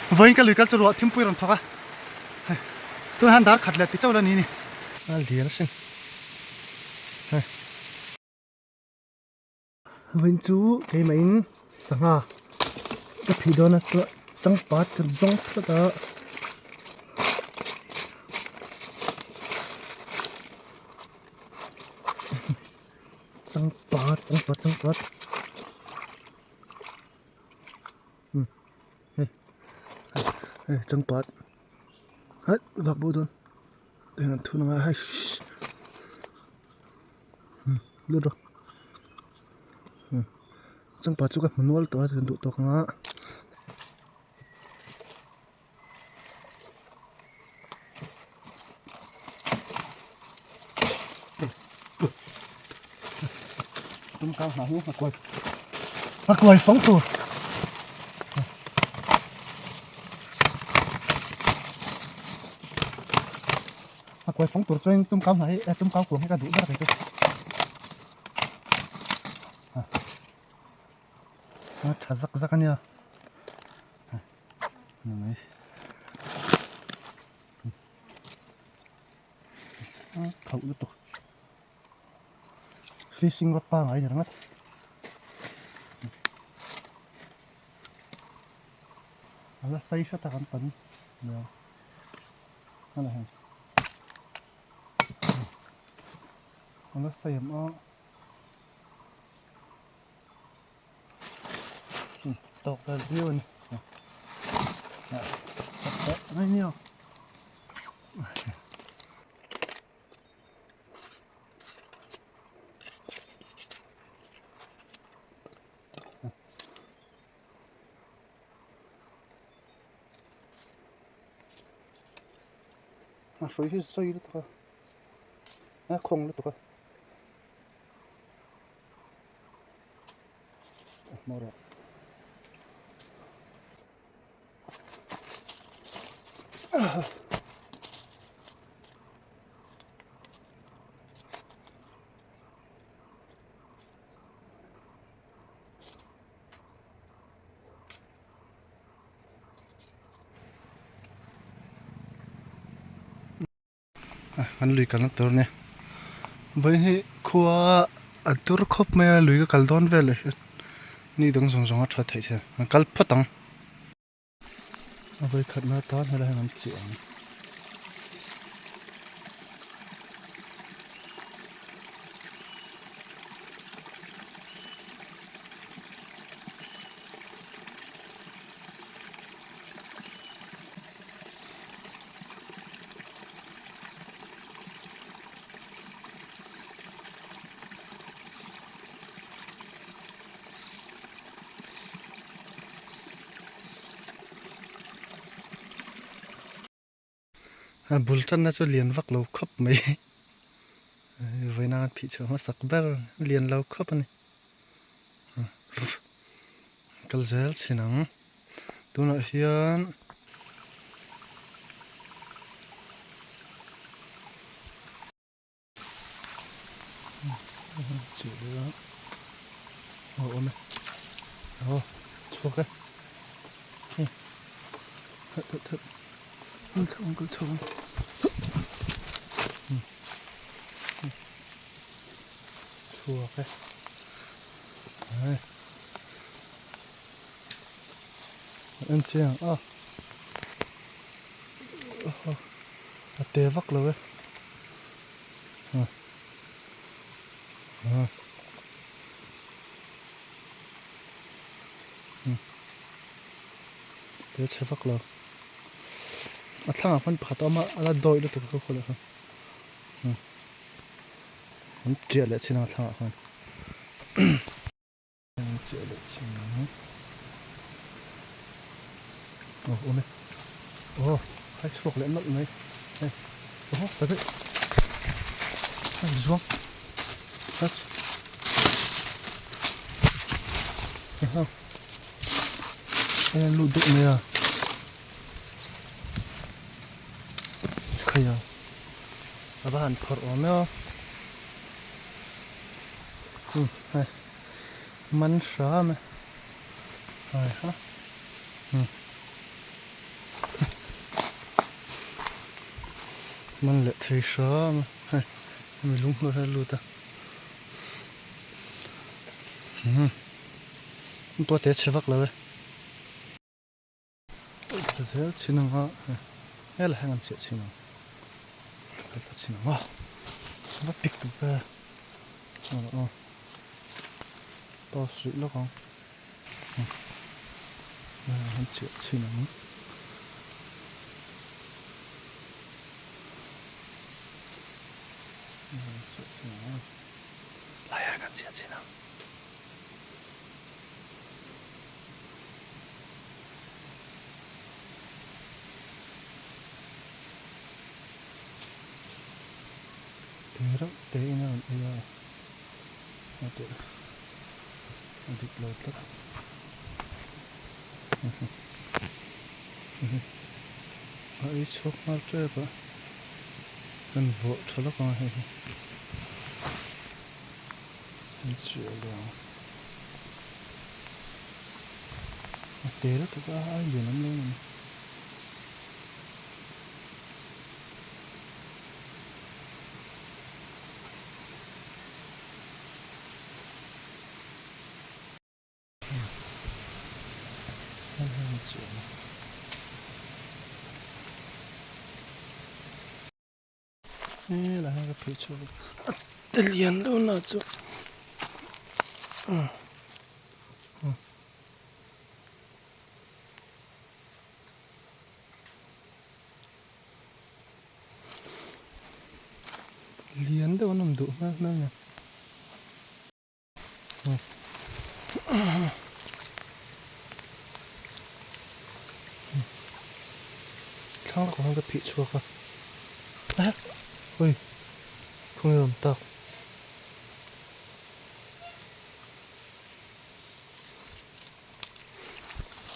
với cái lưới cá cho Ruahthimpuii rồi thôi à tôi han đã khát lẹ tí cháu là ní lìa nó xin với chú cái máy sáng à cái phih đó nó tụi trắng bát cái rong thật đó trắng bát trắng bát hết vạc bộ đồn để nó thu nó hay luôn rồi trắng bát chú cái hmuhnawn to thì đủ to ngã tôm cao hả hú mặc quầy phóng tù quay phóng tụt trên tôm cao này tôm cao cuồng hay cả đủ rất là cái nó thả rắc anh nha này khẩu lutuk fishing rod pa ngai ngat ala sai sa ta kan pan ya ala han ala sai am tộc là view này ngay nhiều mà suy suy đó thôi không đó thôi mau rồi anh lùi cả nó tớ nè với khua anh tớ khóc mẹ lùi cái cල් đón về lại ni đang dùng dùng hết thấy thế cl phát tăng với khát nó tao hay là làm chuyện bultan na cho liền vác lâu khắp mấy với nàng thị trường nó sắc bén liền lâu khắp này cái gel xin nắng tu nói hiền chịu được ôm này chua cái thật cứ trông chua cái đấy anh xem tê vắc rồi tê chế vắc rồi thằng nào phân phát mà là đôi được tụi tôi rồi mình chia lại trên nào thằng nào phân chia lại trên nào ôm này hai chuột lại mất này đây tới đấy hai ruộng hết thấy không lutuk này à kaya abahan phở ôm hay mắn sá mà hay ha มันเละเทช้ามาให้ไม่ลุงเราให้รู้ตามันตัวเตะเชฟักเลยจะเสียชินังอ่ะเฮ้ยละให้มันเสียชินังก็ตัดชินังอ่ะมาปิกตัวเฟ้อ๋อต่อสุดแล้วกันมันเสียชินัง来呀，赶紧去呢！对了，对呢，哎呀，啊对了，我得漏了，一撮嘛这个，很火车了刚嘿，很绝了。对了，这个有那么。哎，来个陪车，这脸都拿走，脸都那么多，那样，看了好像个陪车吧，哎，喂，朋友到。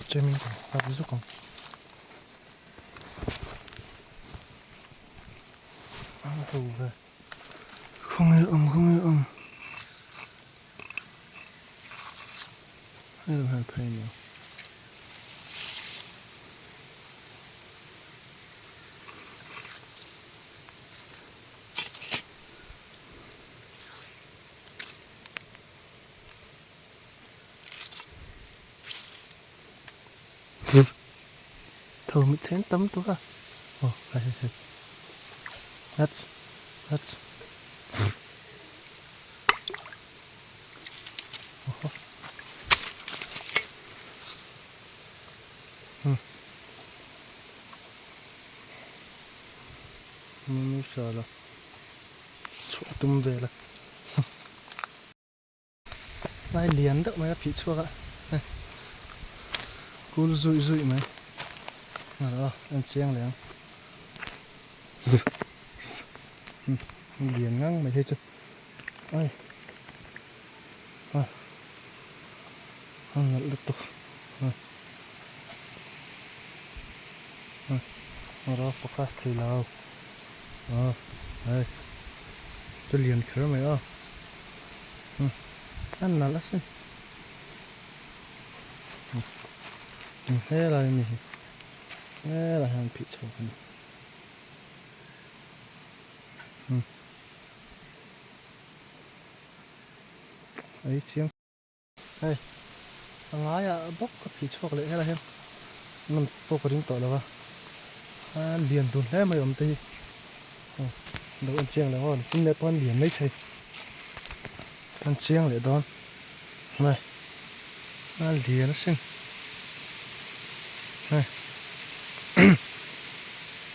这面讲啥子讲？啊，好呗，không，还有还配呢。Thầu mình chén tấm tôi à? Ồ, hay. That's. Mình sợ là chỗ tung về là. Này liền đó mấy phí chuột ạ. Này. Cú rụi mấy. Đó, ăn chiang liền. Liền ngang mày thấy chưa? Ai. Ăn lutuk. Đó, focus thì lâu. Đây. Tôi liền khởi mày ơ. Ăn là lắm. Thế là mình. Thế là hàng phí chuột. Ấy chiếng đây ngái à bốc cái phí chuột lại là hết nằm bốc cái tỏi đâu à liền tuần hết mày ẩm tì đâu ăn chiêng lại ngon xin đẹp con liền mấy thầy ăn chiêng lại đón này ăn liền nó xinh này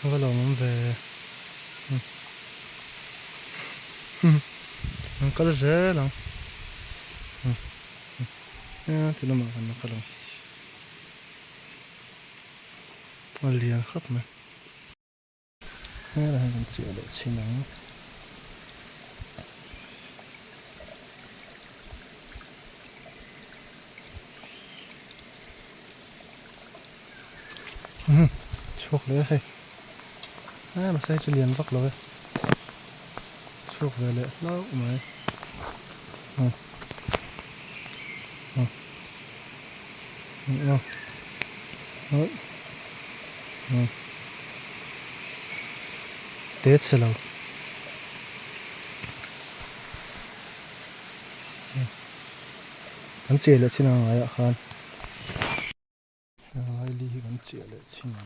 cái lòng về có là dễ lắm thì nó mà nó có lòng nó liền khắp mà đây là mình sửa để xin nắng chuột lấy hay nó sẽ cho liền vắt rồi chuột về lại nó mới té chelo kan che le china ngai khan ngai li kan che le china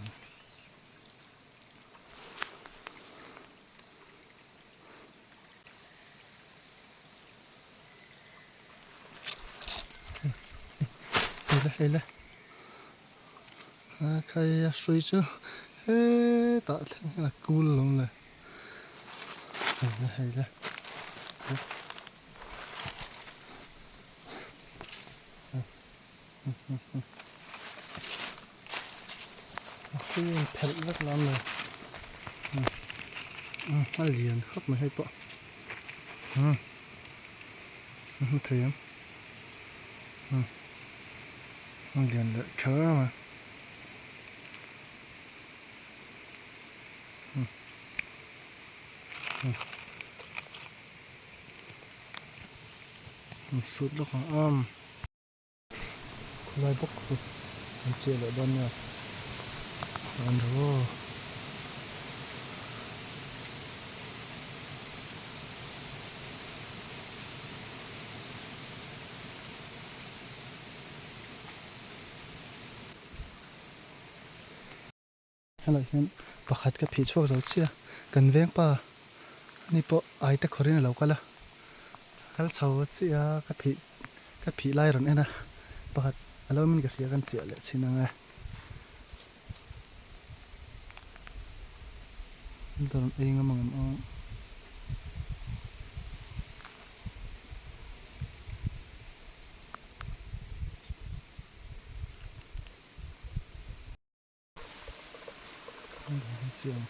hele khai suy chứ ê tạ là cool luôn này hele cái thật rất lắm rồi nó liền khóc mà hay bỏ thấy không nó liền lại chớ mà sụt nó khoảng lại bốc mình chia lại đơn nha đơn rồi hello hen pakhat ka phi chuak zo chia kan veng pa ni po ai ta khorin lo kala kal chho chia ka phi lai ron ena pakhat alo min ka ria kan chia le china nga don einga mangam ong chiang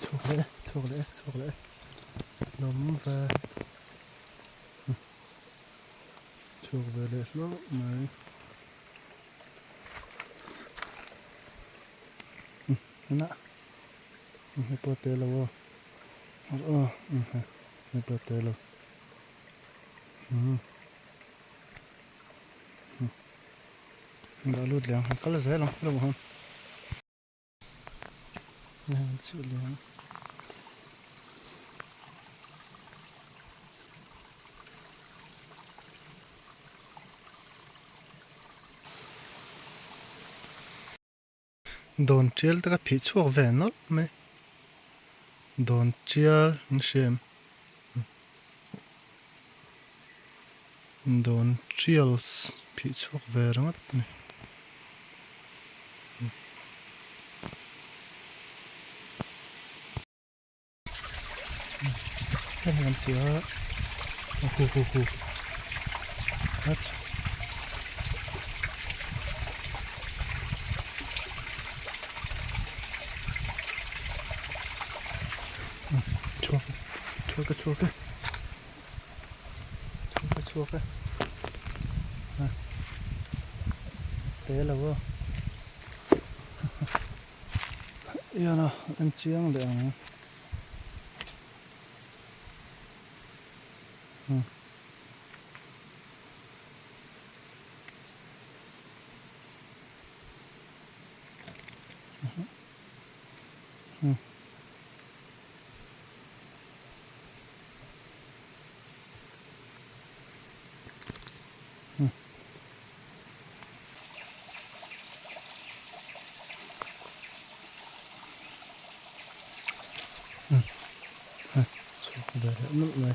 chuak le lom va chuak ve le lo mai na me po te lo me po te lo đã lút liền có là dễ lắm đâu không nên chịu liền đồn chiel ta cái chuột về nó mấy đồn chiel nó xem đồn chiel chuột về đó mất cái này làm gì á hu hết chuột cái té là vô yên à em chiang được này về lại mất này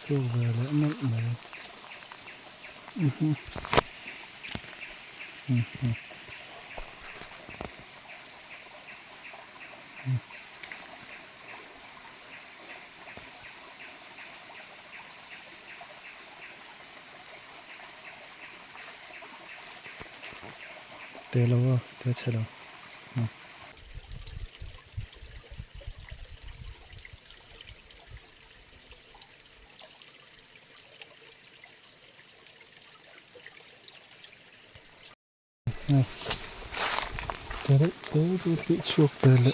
về lại mất này té lâu té chết lâu này té bị chuột về lại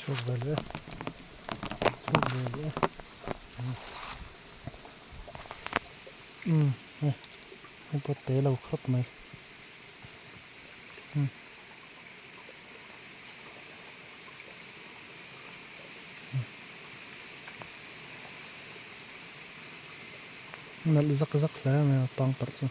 Çok böyle. Çok böyle. Cái bột tế lâu khắp mày. Nal zak zak lá mà pang part chứ.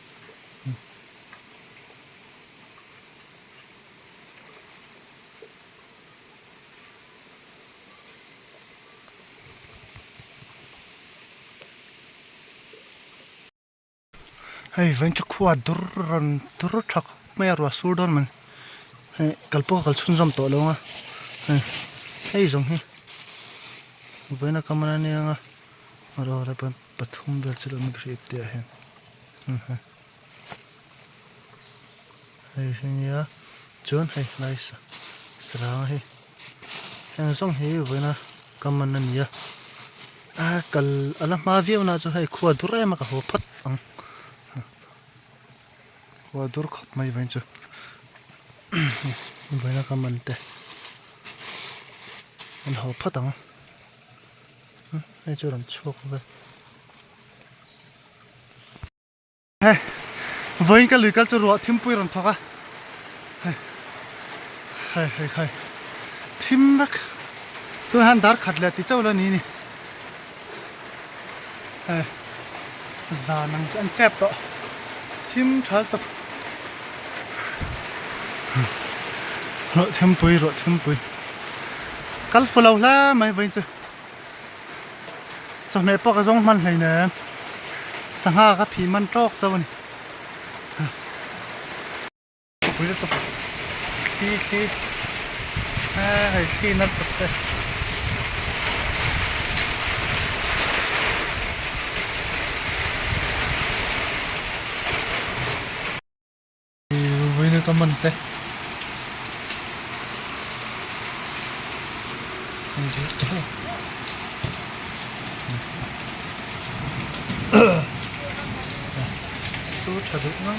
Hey, vẫn chưa qua dur chắc mấy rồi số đó mình. Hey, kalpo kal chun jam to lo nga. Hey, giống he. Với nó camera này nga. Rồi là pathum bel chilo mình create tia hen. Hey, nha. Chun hey, nice. Sra hey. Hey, giống he với nó camera này. Kal alam ma view na cho hey qua dur em ka ho phat ang. Qua dur khop mai vẫn chưa. Với nó camera te. Anh ho phat ang. Hey, cho làm chuộc vậy. Hey, với cái lưỡi cá cho Ruahthimpuii làm thoa. Hey. Thim bak. Tôi han dar khát lẹ tí cháu là ní. Hey, già năng ăn kẹp đó. Thim chả tập. Ruahthimpuii. Kal follow la mai vậy chứ. Cho mẹ bác cái giống man này nè. Sang ha cái phih man trọc sao vậy? Bây giờ tập khi hay khi nó tập đây. Bây giờ có mình đây. Số thật đúng lắm.